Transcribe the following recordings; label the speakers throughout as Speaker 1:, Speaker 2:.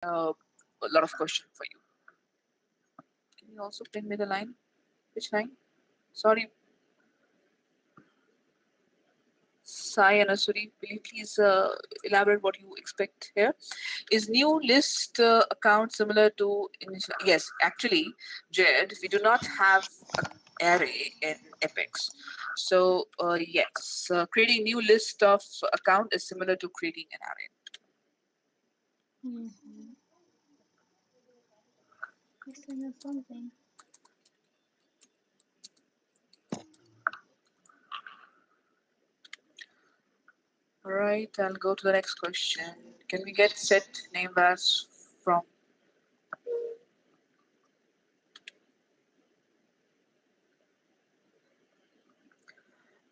Speaker 1: a lot of question for you. Can you also pin me the line? Which line? Sorry, Sai and Asuri, will you please elaborate what you expect here? Is new list account similar to initial? Yes, actually, Jed, we do not have an array in Apex. So yes, creating new list of account is similar to creating an array.
Speaker 2: Mm-hmm. Yes, I know something.
Speaker 1: All right, I'll go to the next question. Can we get set name as from?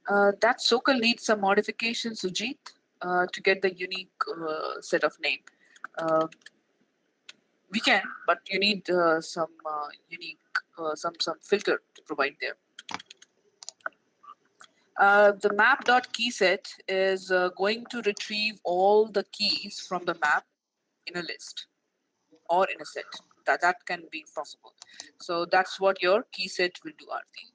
Speaker 1: That SOCL needs some modification, Sujit, to get the unique set of name. Uh, we can, but you need some unique, some filter to provide there. The map.keyset is going to retrieve all the keys from the map in a list or in a set. That can be possible. So that's what your key set will do, Arti.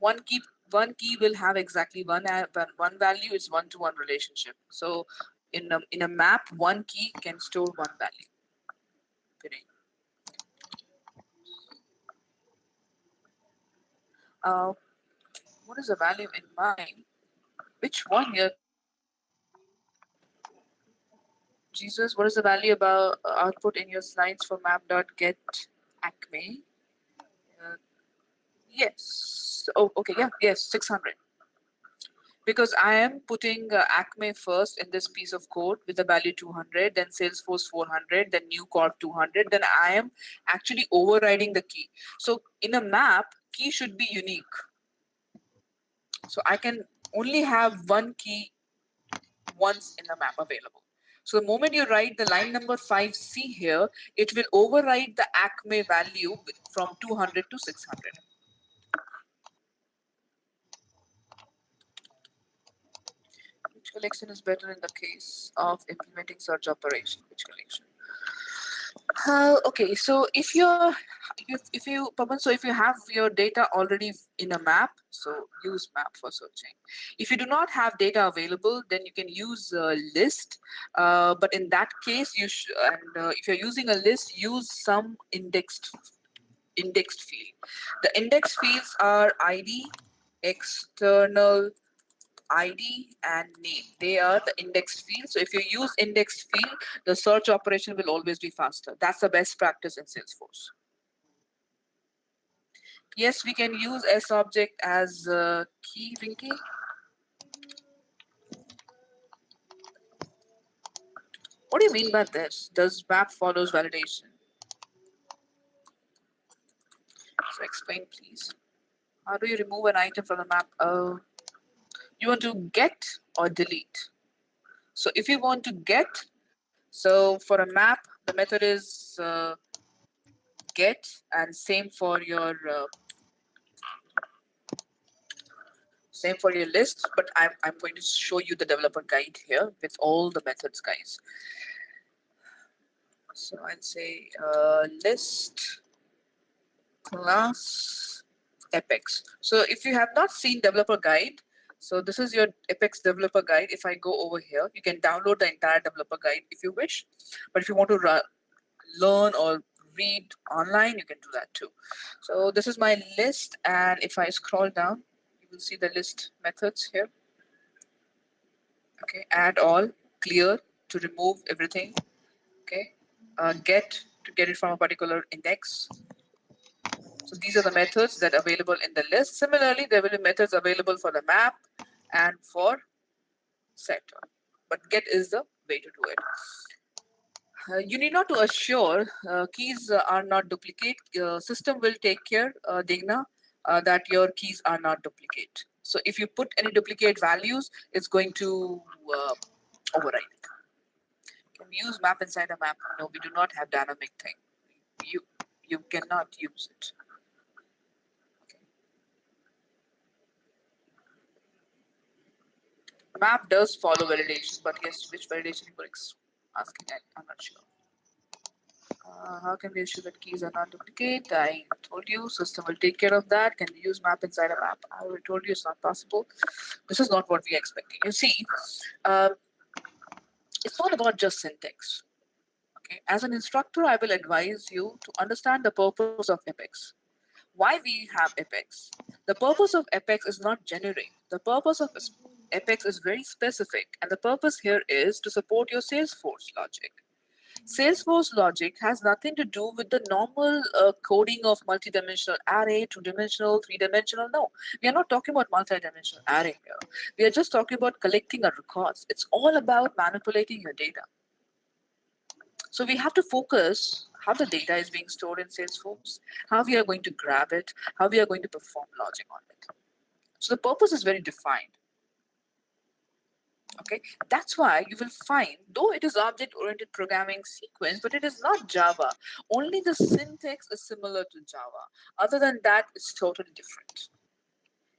Speaker 1: one key one key will have exactly one value. It's one-to-one relationship. So in a map, one key can store one value. Okay. Uh, what is the value in mine? Which one here? Jesus, what is the value about output in your slides for map.get acme? Uh, yes. Oh, okay. Yeah. Yes. 600. Because I am putting Acme first in this piece of code with the value 200, then Salesforce 400, then New Corp 200, then I am actually overriding the key. So in a map, key should be unique. So I can only have one key once in the map available. So the moment you write the line number 5C here, it will override the Acme value from 200 to 600. Which collection is better in the case of implementing search operation? Which collection? Okay, so if you Pawan, so if you have your data already in a map, so use map for searching. If you do not have data available, then you can use a list. But in that case, and if you're using a list, use some indexed field. The index fields are ID, external ID and name. They are the indexed field. So if you use indexed field, the search operation will always be faster. That's the best practice in Salesforce. Yes, we can use S object as a key, Rinky. What do you mean by this? Does map follows validation? So explain, please. How do you remove an item from the map? You want to get or delete. So if you want to get, so for a map, the method is get, and same for your list, but I'm going to show you the developer guide here with all the methods, guys. So I'd say list class Apex. So if you have not seen developer guide, so this is your Apex developer guide. If I go over here, you can download the entire developer guide if you wish. But if you want to learn or read online, you can do that too. So this is my list, and if I scroll down, you will see the list methods here. Okay, add all, clear to remove everything. Okay, get to get it from a particular index. So these are the methods that are available in the list. Similarly, there will be methods available for the map and for set, but get is the way to do it. You need not to assure keys are not duplicate. System will take care, Digna, that your keys are not duplicate. So if you put any duplicate values, it's going to override it. Can we use map inside a map? No, we do not have dynamic thing. You you cannot use it. Okay. Map does follow validation, but yes, which validation works? asking that. I'm not sure. How can we ensure that keys are not duplicate? I told you system will take care of that. Can we use map inside a map? I already told you it's not possible. This is not what we are expecting. You see, uh, it's not about just syntax. Okay, as an instructor, I will advise you to understand the purpose of Apex. Why we have Apex? The purpose of Apex is not generic. The purpose of Apex is very specific, and the purpose here is to support your Salesforce logic. Salesforce logic has nothing to do with the normal coding of multidimensional array, two-dimensional, three-dimensional. No, we are not talking about multidimensional array here. We are just talking about collecting our records. It's all about manipulating your data. So we have to focus how the data is being stored in Salesforce, how we are going to grab it, how we are going to perform logic on it. So the purpose is very defined. Okay, that's why you will find, though it is object-oriented programming sequence, but it is not Java. Only the syntax is similar to Java. Other than that, it's totally different.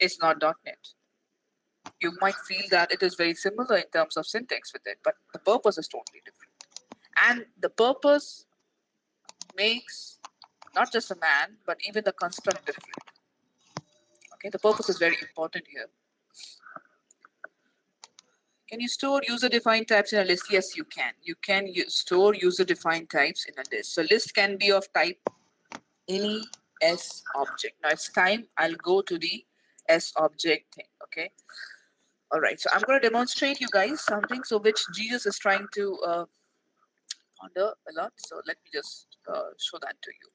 Speaker 1: It's not .NET. You might feel that it is very similar in terms of syntax with it, but the purpose is totally different. And the purpose makes not just a man, but even the construct different. Okay, the purpose is very important here. Can you store user-defined types in a list? Yes, you can. You can store user-defined types in a list. So list can be of type any S object. Now it's time I'll go to the S object thing. Okay. All right. So I'm going to demonstrate you guys something. So which Jesus is trying to ponder a lot. So let me just show that to you.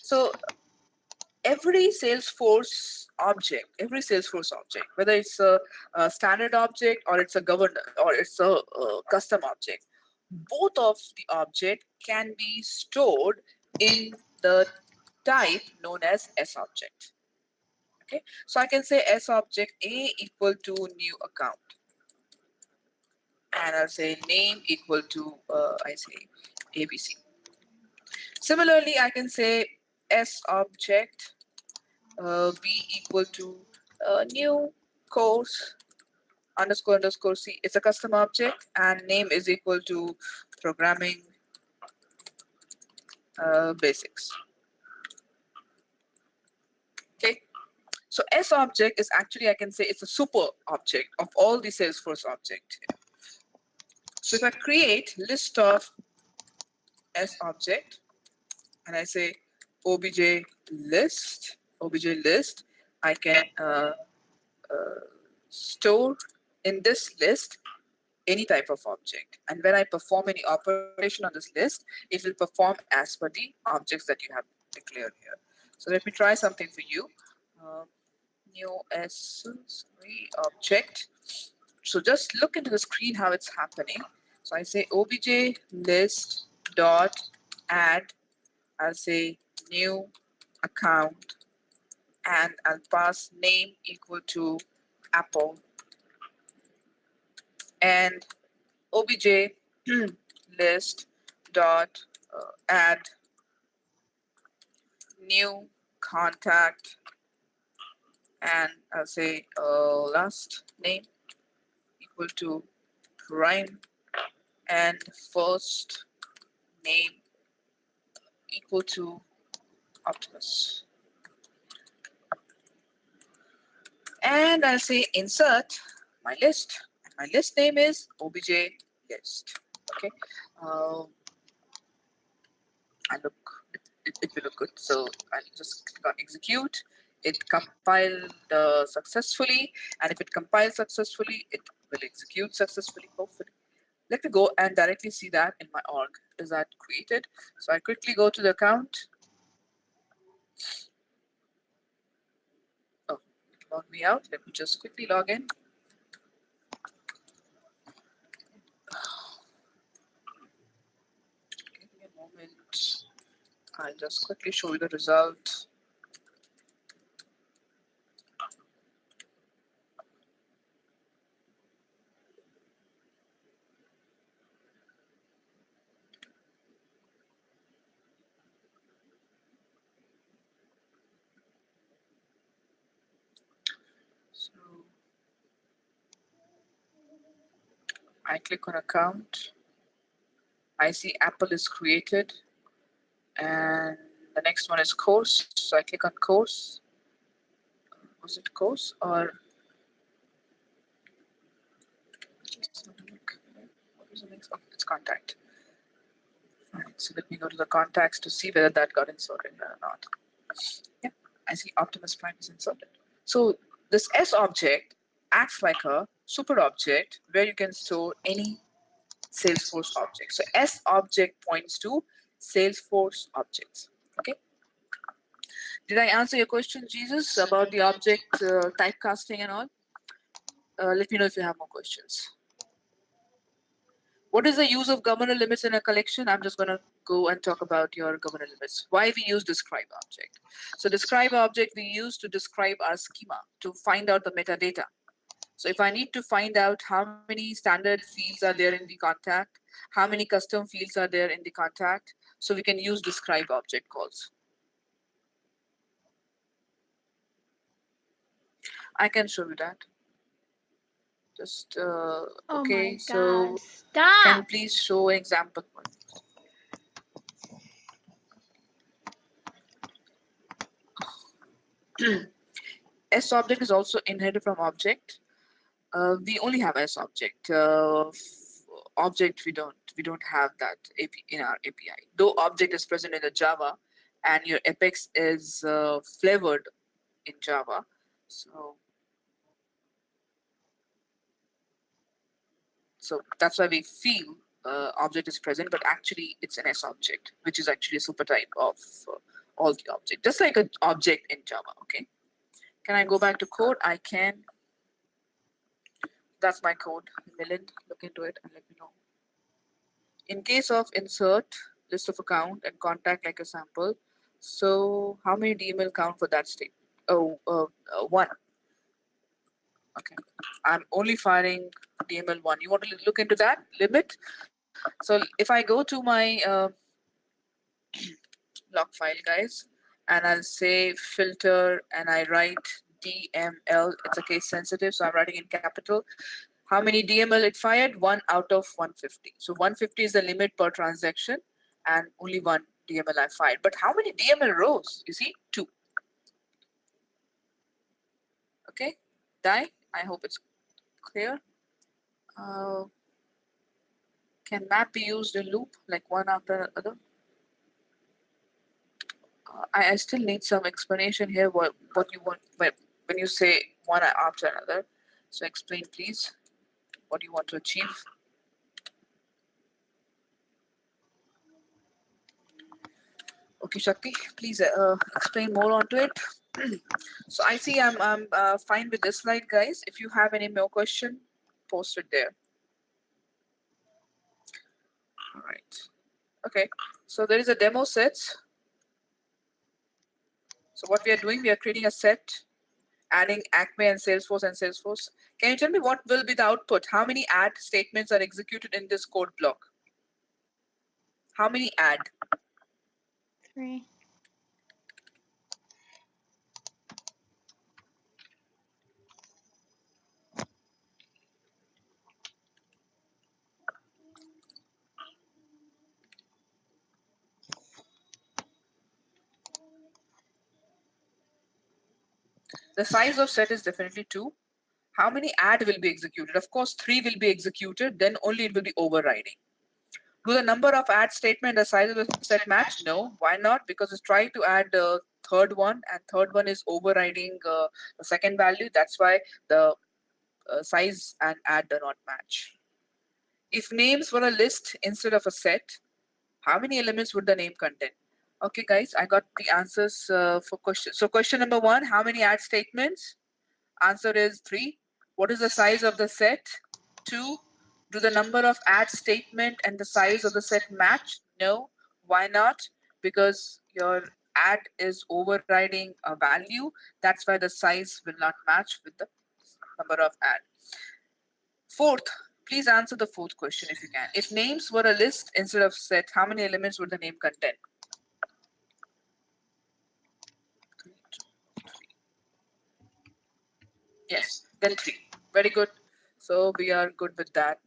Speaker 1: So every Salesforce object, whether it's a standard object or it's a governor or it's a custom object, both of the object can be stored in the type known as S object. Okay, so I can say S object A equal to new account, and I'll say name equal to I say ABC. Similarly, I can say S object B equal to new course underscore underscore C. It's a custom object, and name is equal to programming basics. Okay. So S object is actually, I can say it's a super object of all the Salesforce object. So if I create list of S object and I say obj list, I can store in this list any type of object. And when I perform any operation on this list, it will perform as per the objects that you have declared here. So let me try something for you. Uh, New sorry, object. So just look into the screen how it's happening. So I say obj list dot add. I'll say new account and I'll pass name equal to Apple and obj list dot add new contact and I'll say last name equal to prime and first name equal to Optimus. And I'll say insert my list. My list name is obj list. Okay. I look, it will look good. So I'll just click on execute. It compiled successfully, and if it compiles successfully, it will execute successfully, hopefully. Let me go and directly see that in my org. Is that created? So I quickly go to the account. Oh, it logged me out. Let me just quickly log in. Give me a moment. I'll just quickly show you the result. So I click on account. I see Apple is created, and the next one is course. So I click on course. Was it course or just have a look? What was the next? Oh, it's contact. Alright, so let me go to the contacts to see whether that got inserted or not. Yeah, I see Optimus Prime is inserted. So this S object acts like a super object where you can store any Salesforce object. So S object points to Salesforce objects. Okay. Did I answer your question, Jesus, about the object typecasting and all? Let me know if you have more questions. What is the use of governor limits in a collection? I'm just going to go and talk about your governor limits. Why we use describe object. So describe object we use to describe our schema, to find out the metadata. So if I need to find out how many standard fields are there in the contact, how many custom fields are there in the contact, so we can use describe object calls. I can show you that. Just okay. So
Speaker 2: Stop.
Speaker 1: can please show example one. S object is also inherited from object. We only have S object. Object we don't have that in our API. Though object is present in the Java, and your Apex is flavored in Java, so that's why we feel object is present, but actually it's an S object, which is actually a super type of all the object, just like an object in Java. Okay. Can I go back to code? I can. That's my code. Milind, look into it and let me know. In case of insert, list of account and contact like a sample. So how many DML count for that state? Oh, one. Okay. I'm only firing DML1. You want to look into that limit? So if I go to my log file, guys, and I'll say filter and I write DML, it's a case sensitive, so I'm writing in capital. How many DML it fired? 1 out of 150. So 150 is the limit per transaction, and only 1 DML I fired. But how many DML rows? You see, 2. Okay, die. I hope it's clear. Can map be used in loop, like one after another? I still need some explanation here. What you want when you say one after another? So explain, please, what you want to achieve. Okay, Shakti, please explain more onto it. So I see I'm fine with this slide, guys. If you have any more question, post it there. All right. Okay. So there is a demo set. So what we are doing, we are creating a set, adding Acme and Salesforce. Can you tell me what will be the output? How many add statements are executed in this code block? How many add?
Speaker 2: 3.
Speaker 1: The size of set is definitely 2. How many add will be executed? Of course, 3 will be executed, then only it will be overriding. Do the number of add statement the size of the set match? No. Why not? Because it's trying to add the third one, and third one is overriding the second value. That's why the size and add do not match. If names were a list instead of a set, how many elements would the name contain? Okay, guys, I got the answers for question. So question number 1, how many add statements? Answer is 3. What is the size of the set? 2. Do the number of add statement and the size of the set match? No. Why not? Because your add is overriding a value. That's why the size will not match with the number of add. Fourth, please answer the fourth question if you can. If names were a list instead of set, how many elements would the name contain? Yes, then 3. Very good. So we are good with that.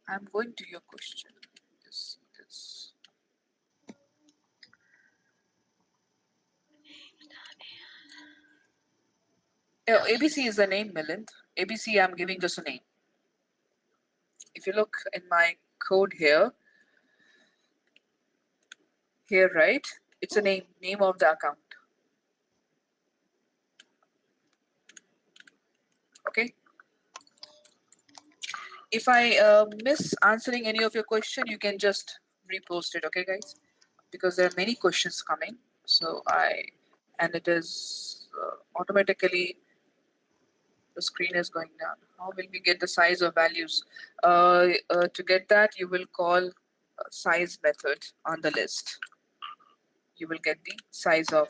Speaker 1: I'm going to your question. This. Oh, ABC is the name, Milind. ABC, I'm giving just a name. If you look in my code here, right, it's a name of the account. Okay. If I miss answering any of your question, you can just repost it. Okay, guys, because there are many questions coming. So and it is automatically the screen is going down. How will we get the size of values? To get that, you will call size method on the list. You will get the size of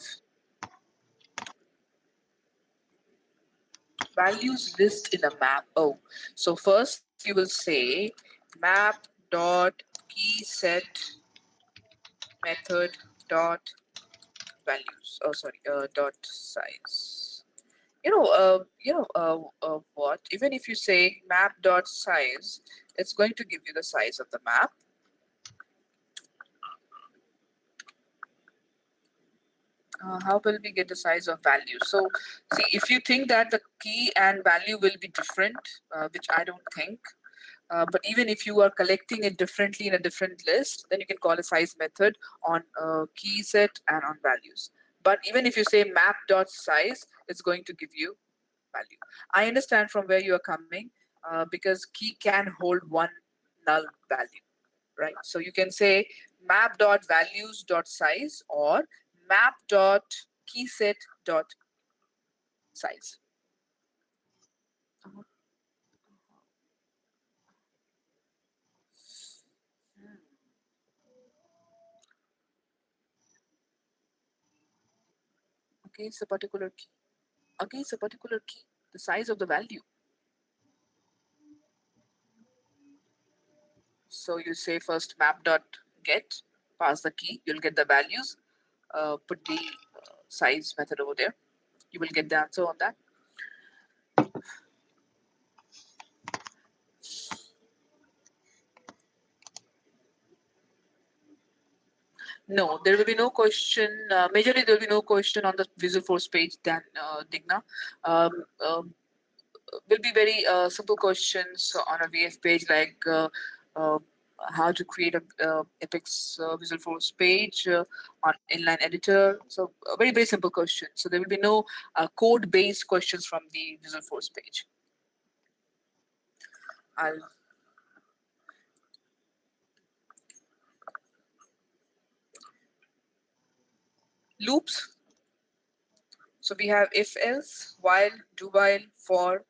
Speaker 1: values list in a map. Oh, so first you will say map dot key set method dot values. Oh, sorry, dot size. What? Even if you say map dot size, it's going to give you the size of the map. How will we get the size of value? So, see, if you think that the key and value will be different, which I don't think, but even if you are collecting it differently in a different list, then you can call a size method on key set and on values. But even if you say map dot size, it's going to give you value. I understand from where you are coming because key can hold one null value, right? So you can say map dot values dot size or map dot key set dot size. Uh-huh. Against a particular key. Against a particular key, the size of the value. So you say first map dot get, pass the key, you'll get the values, put the size method over there. You will get the answer on that. No, there will be no question. Majorly, there will be no question on the Visual Force page than Digna. Um, um, will be very simple questions on a VF page like uh, how to create a Epic's Visual Force page on inline editor. So very, very simple question. So there will be no code-based questions from the Visual Force page. I'll loops. So we have if else, while, do while, for,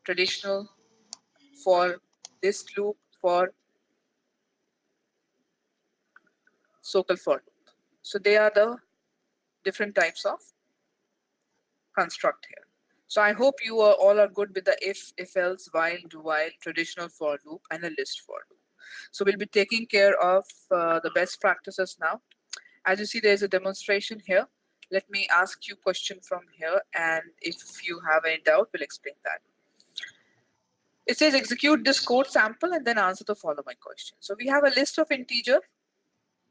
Speaker 1: traditional, for, list loop, for, local for loop. So they are the different types of construct here. So I hope you are all are good with the if else, while, do while, traditional for loop, and a list for loop. So we'll be taking care of the best practices now. As you see, there's a demonstration here. Let me ask you question from here, and if you have any doubt, we'll explain that. It says execute this code sample and then answer the following question. So we have a list of integer,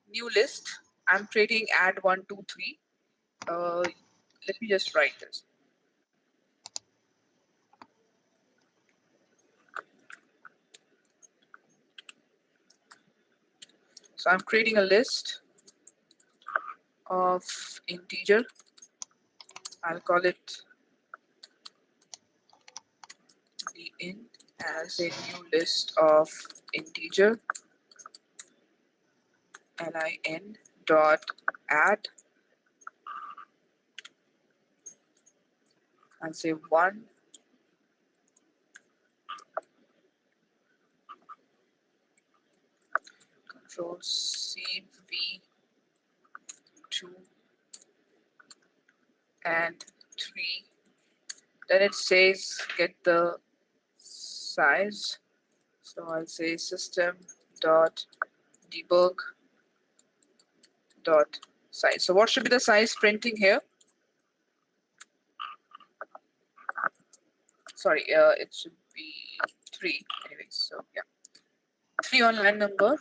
Speaker 1: new list. I'm creating add 1, 2, 3. Let me just write this. So I'm creating a list of integer. I'll call it the int as a new list of integer lin dot add. I'll say 1, control C V 2 and 3. Then it says get the size. So I'll say system dot debug dot size. So what should be the size printing here? Sorry, it should be 3 anyways. So yeah, 3 on line number.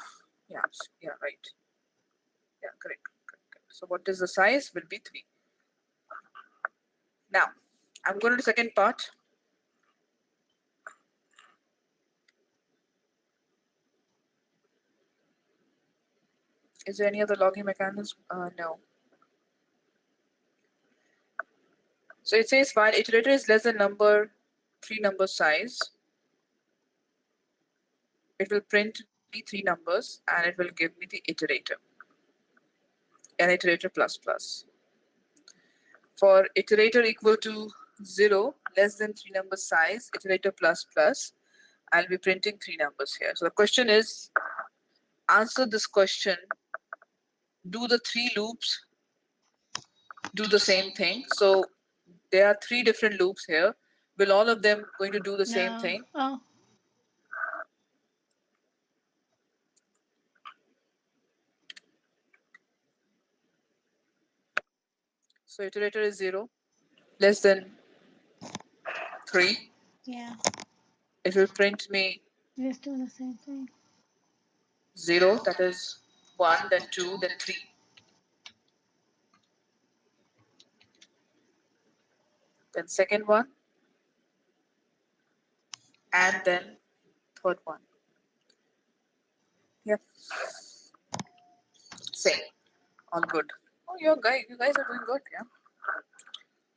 Speaker 1: Yeah, yeah, right. Yeah, correct. So what is the size will be 3. Now, I'm going to the second part. Is there any other logging mechanism? No. So it says while iterator is less than number 3 number size, it will print me 3 numbers and it will give me the iterator, an iterator plus plus. For iterator equal to 0, less than 3 number size, iterator plus plus, I'll be printing 3 numbers here. So the question is, answer this question. Do the 3 loops do the same thing? So there are 3 different loops here. Will all of them going to do the same
Speaker 2: No.
Speaker 1: thing?
Speaker 2: Oh.
Speaker 1: So iterator is 0, less than 3.
Speaker 2: Yeah.
Speaker 1: It will print me
Speaker 2: Just doing the same thing.
Speaker 1: 0, that is 1, then 2, then 3. Then second one, and then third one. Yep, same, all good. Oh, you guys are doing good, yeah.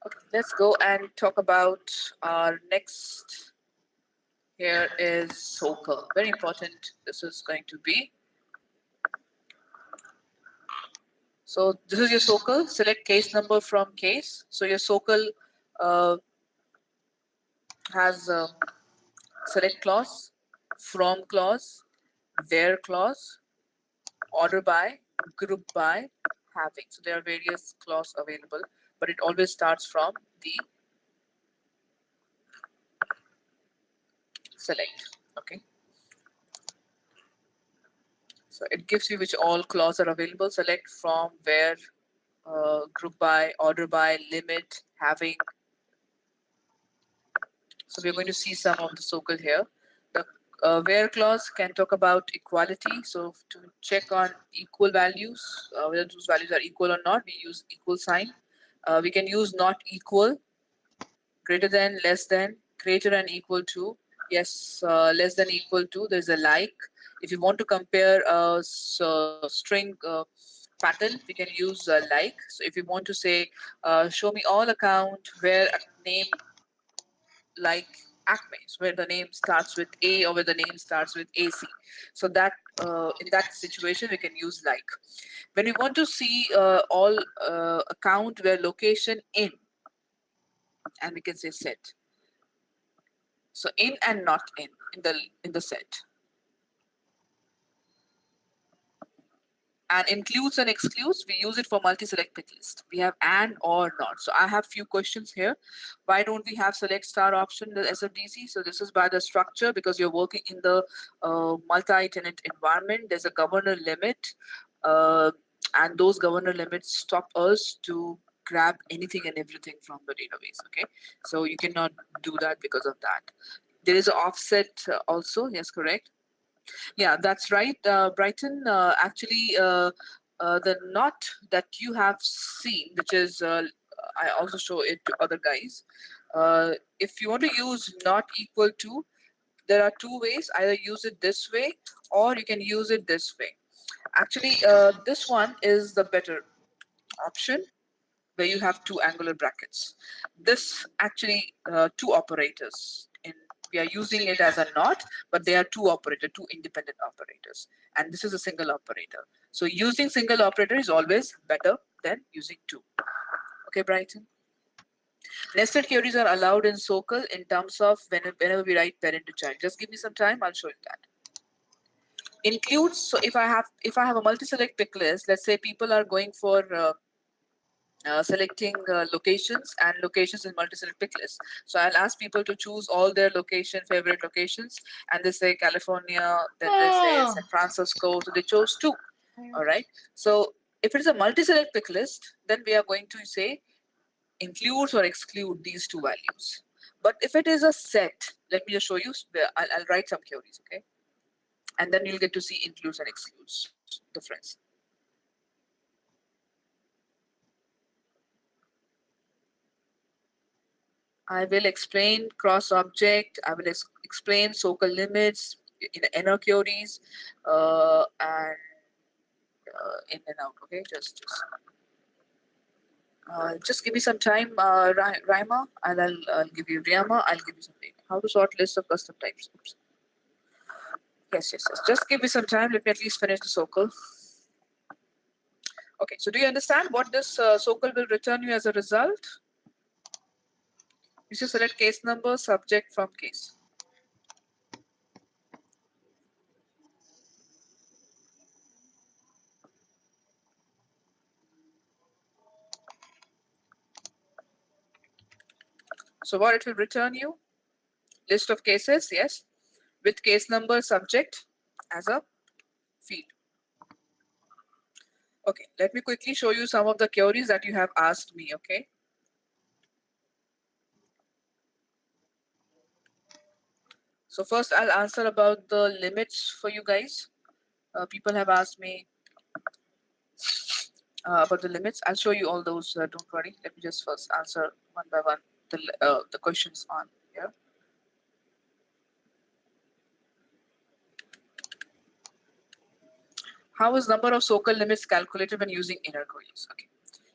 Speaker 1: Okay, let's go and talk about our next. Here is SOCL. Very important. This is going to be. So this is your SOCL. Select case number from case. So your SOCL has a select clause, from clause, where clause, order by, group by, having. So there are various clause available, but it always starts from the select. Okay. So it gives you which all clause are available. Select from, where, group by, order by, limit, having. So we're going to see some of the SOCL here. The where clause can talk about equality. So to check on equal values, whether those values are equal or not, we use equal sign. We can use not equal, greater than, less than, greater and equal to. Yes, less than equal to, there's a like. If you want to compare a string pattern, we can use like. So if you want to say, show me all account where a name like Acme, where the name starts with A or where the name starts with AC. So that in that situation, we can use like. When we want to see all account where location in, and we can say set. So in and not in the set. And includes and excludes, we use it for multi-select pick list. We have and or not. So I have few questions here. Why don't we have select star option in the SFDC? So this is by the structure, because you're working in the multi-tenant environment. There's a governor limit, and those governor limits stop us to grab anything and everything from the database. Okay, so you cannot do that because of that. There is an offset also. Yes, correct. Yeah, that's right, Brighton. Actually, the not that you have seen, which is, I also show it to other guys. If you want to use not equal to, there are 2 ways. Either use it this way or you can use it this way. Actually, this one is the better option, where you have 2 angular brackets. This actually 2 operators. We are using it as a not, but they are 2 operators, 2 independent operators. And this is a single operator. So using single operator is always better than using 2. Okay, Brighton? Nested queries are allowed in SOCL in terms of whenever we write parent to child. Just give me some time, I'll show you that. Includes, so if I have a multi-select pick list, let's say people are going for selecting locations, and locations in multi-select pick list. So I'll ask people to choose all their favorite locations, and they say California, then they say San Francisco, so they chose 2. All right. So if it is a multi-select pick list, then we are going to say includes or exclude these 2 values. But if it is a set, let me just show you. I'll write some queries. Okay. and then you'll get to see includes and excludes difference. I will explain cross object. I will explain SOCL limits in inner queries and in and out. Okay, just give me some time, Rima, and I'll give you Rima. I'll give you some data. How to sort list of custom types. Oops. Yes. Just give me some time. Let me at least finish the SOCL. Okay, so do you understand what this SOCL will return you as a result? You should select case number, subject from case. So what it will return you? List of cases, yes, with case number, subject as a field. Okay, let me quickly show you some of the queries that you have asked me, okay? So first I'll answer about the limits for you guys. People have asked me about the limits. I'll show you all those, don't worry. Let me just first answer one by one the questions on here. How is number of SOCL limits calculated when using inner queries? Okay.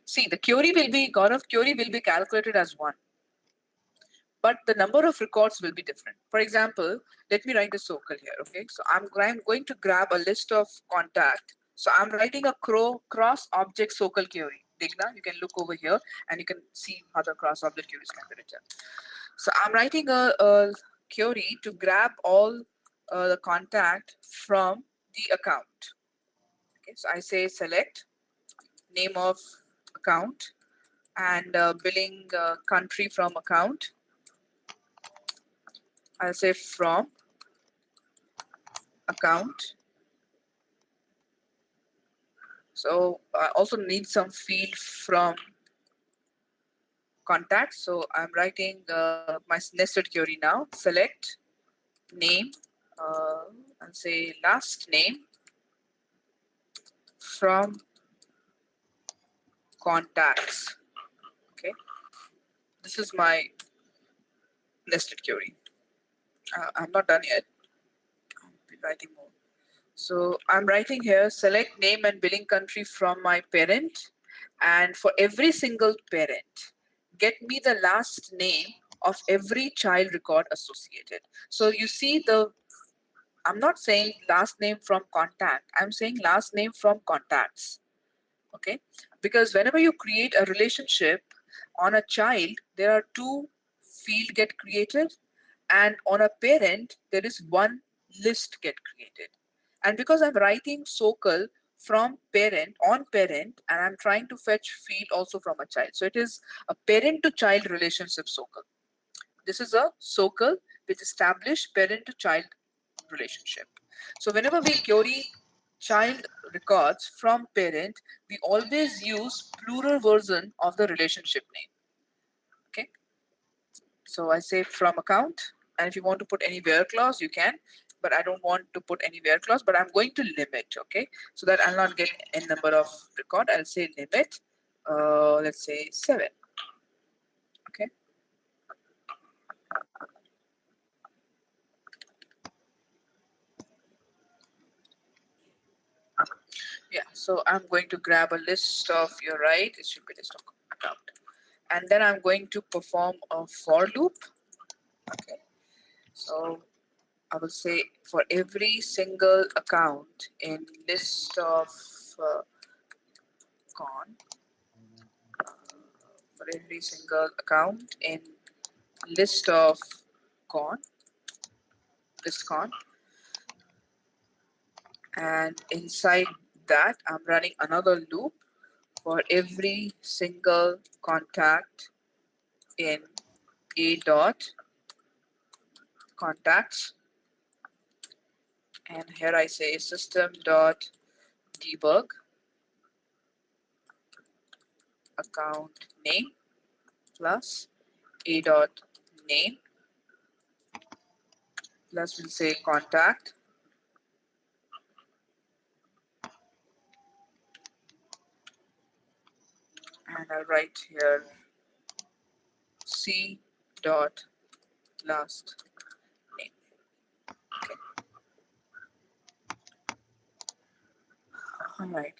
Speaker 1: See, the query will be, Gaurav, query will be calculated as one, but the number of records will be different. For example, let me write the SOCL here, okay? So I'm going to grab a list of contact. So I'm writing a cross-object SOCL query. Digna, you can look over here and you can see how the cross-object queries can be written. So I'm writing a query to grab all the contact from the account. Okay, so I say select name of account and billing country from account. I'll say from account. So I also need some field from contact. So I'm writing my nested query now. Select name and say last name from contacts. Okay, this is my nested query. I'm not done yet. I'll be writing more. So I'm writing here, select name and billing country from my parent. And for every single parent, get me the last name of every child record associated. So you see I'm not saying last name from contact. I'm saying last name from contacts. Okay. Because whenever you create a relationship on a child, there are two field get created. And on a parent, there is one list get created. And because I'm writing SOCL from parent on parent, and I'm trying to fetch field also from a child. So it is a parent to child relationship SOCL. This is a SOCL which establishes parent to child relationship. So whenever we query child records from parent, we always use plural version of the relationship name. Okay. So I say from account, and if you want to put any where clause, you can, but I don't want to put any where clause, but I'm going to limit, okay? So that I'll not get n number of record, I'll say limit, let's say 7, okay? Yeah, so I'm going to grab a list of, you're right, it should be list of account. And then I'm going to perform a for loop, okay? So I will say for every single account in list of con, for every single account in list of con, list con, and inside that I'm running another loop for every single contact in a dot contacts, and here I say system dot debug account name plus a dot name plus we'll say contact I write here C dot last name. Okay. All right.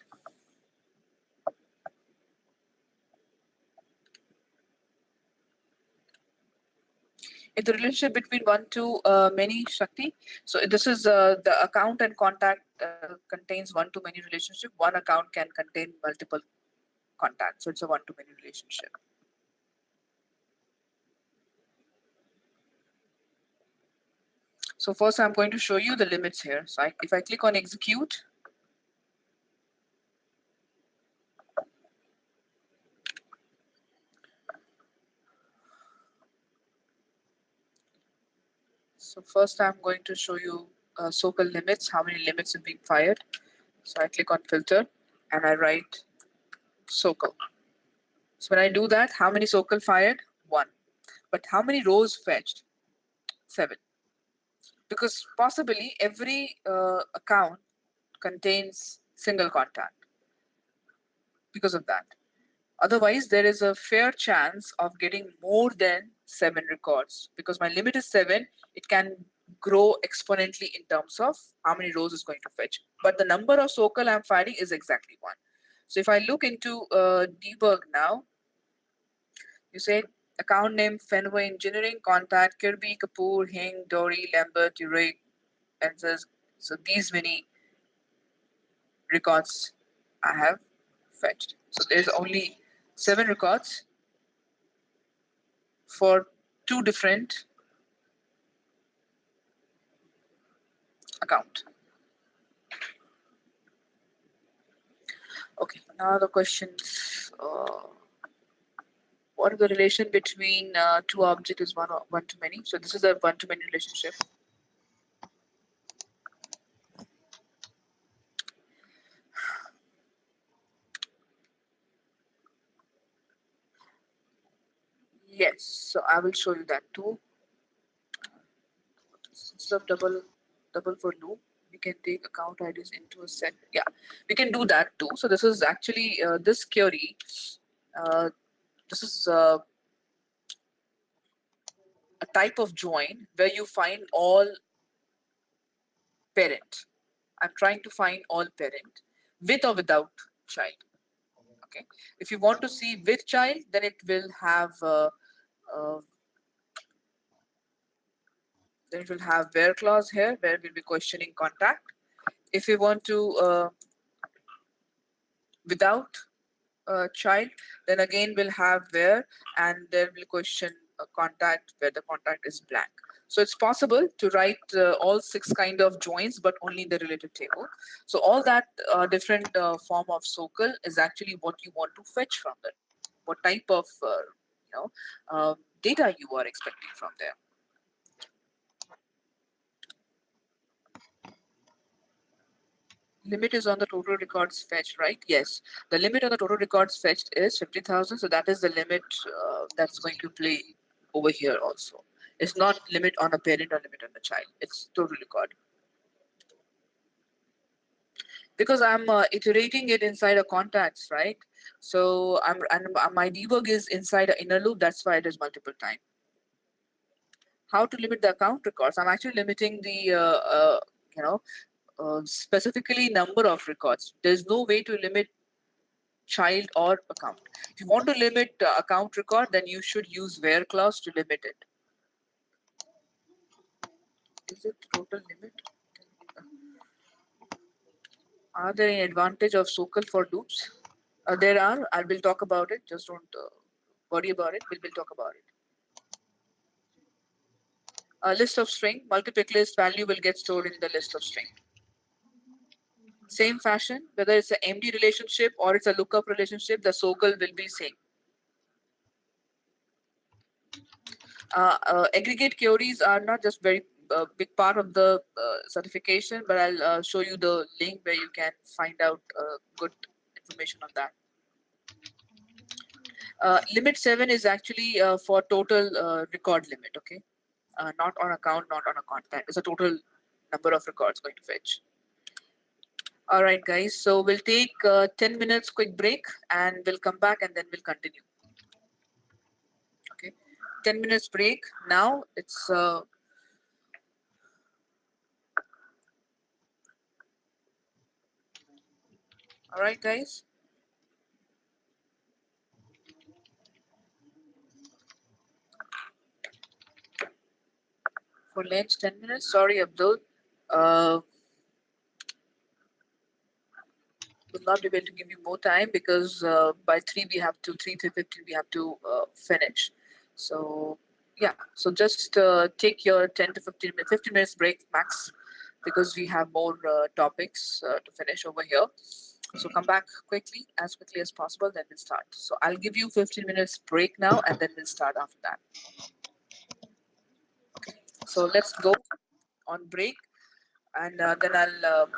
Speaker 1: In the relationship between one to many, Shakti. So this is the account and contact contains one to many relationship. One account can contain multiple contacts. So it's a one to many relationship. So first I'm going to show you the limits here. So if I click on execute, so first I'm going to show you SOCAL limits, how many limits are being fired. So I click on filter and I write SOCAL. So when I do that, how many SOCAL fired? 1. But how many rows fetched? 7. Because possibly every account contains single contact because of that. Otherwise, there is a fair chance of getting more than 7 records. Because my limit is 7, it can grow exponentially in terms of how many rows it's going to fetch. But the number of SOCAL I'm firing is exactly 1. So if I look into debug now, you say account name Fenway Engineering, contact Kirby, Kapoor, Hing, Dory, Lambert, Urey, and says, so these many records I have fetched. So there's only 7 records for 2 different account. Okay, now the questions. What is the relation between two objects is one to many? So this is a one to many relationship. Yes, so I will show you that too. Instead of double for loop, we can take account IDs into a set. Yeah, we can do that too. So this is actually this query. Uh, this is a type of join where you find all parent. I'm trying to find all parent with or without child. Okay. If you want to see with child, then it will have uh, where clause here where we'll be questioning contact. If you want to without child, then again we'll have where, and there will question contact where the contact is blank. So it's possible to write all 6 kind of joins, but only in the related table. So all that different form of SOCAL is actually what you want to fetch from that. What type of data you are expecting from there. Limit is on the total records fetched, right? Yes. The limit on the total records fetched is 50,000. So that is the limit that's going to play over here also. It's not limit on a parent or limit on the child. It's total record. Because I'm iterating it inside a contacts, right? So my debug is inside an inner loop. That's why it is multiple time. How to limit the account records? I'm actually limiting the specifically number of records. There's no way to limit child or account. If you want to limit account record, then you should use where clause to limit it. Is it total limit? Are there any advantage of SOCAL for loops? There are. I will talk about it. Just don't worry about it. We'll talk about it. A list of string, multiplic list value will get stored in the list of string. Same fashion, whether it's an MD relationship or it's a lookup relationship, the SOCAL will be same. Aggregate queries are not just very big part of the certification, but I'll show you the link where you can find out good information on that. Limit 7 is actually for total record limit, okay? Not on account, not on a contact. It's a total number of records going to fetch. All right, guys. So we'll take 10 minutes quick break and we'll come back and then we'll continue. Okay. 10 minutes break. Now it's all right, guys. For lunch, 10 minutes. Sorry, Abdul. Will not be able to give you more time because by 3:15 we have to finish. So yeah, so just take your 10 to 15 minutes break max because we have more topics to finish over here. So come back as quickly as possible, then we'll start. So I'll give you 15 minutes break now and then we'll start after that. Okay, so let's go on break and then I'll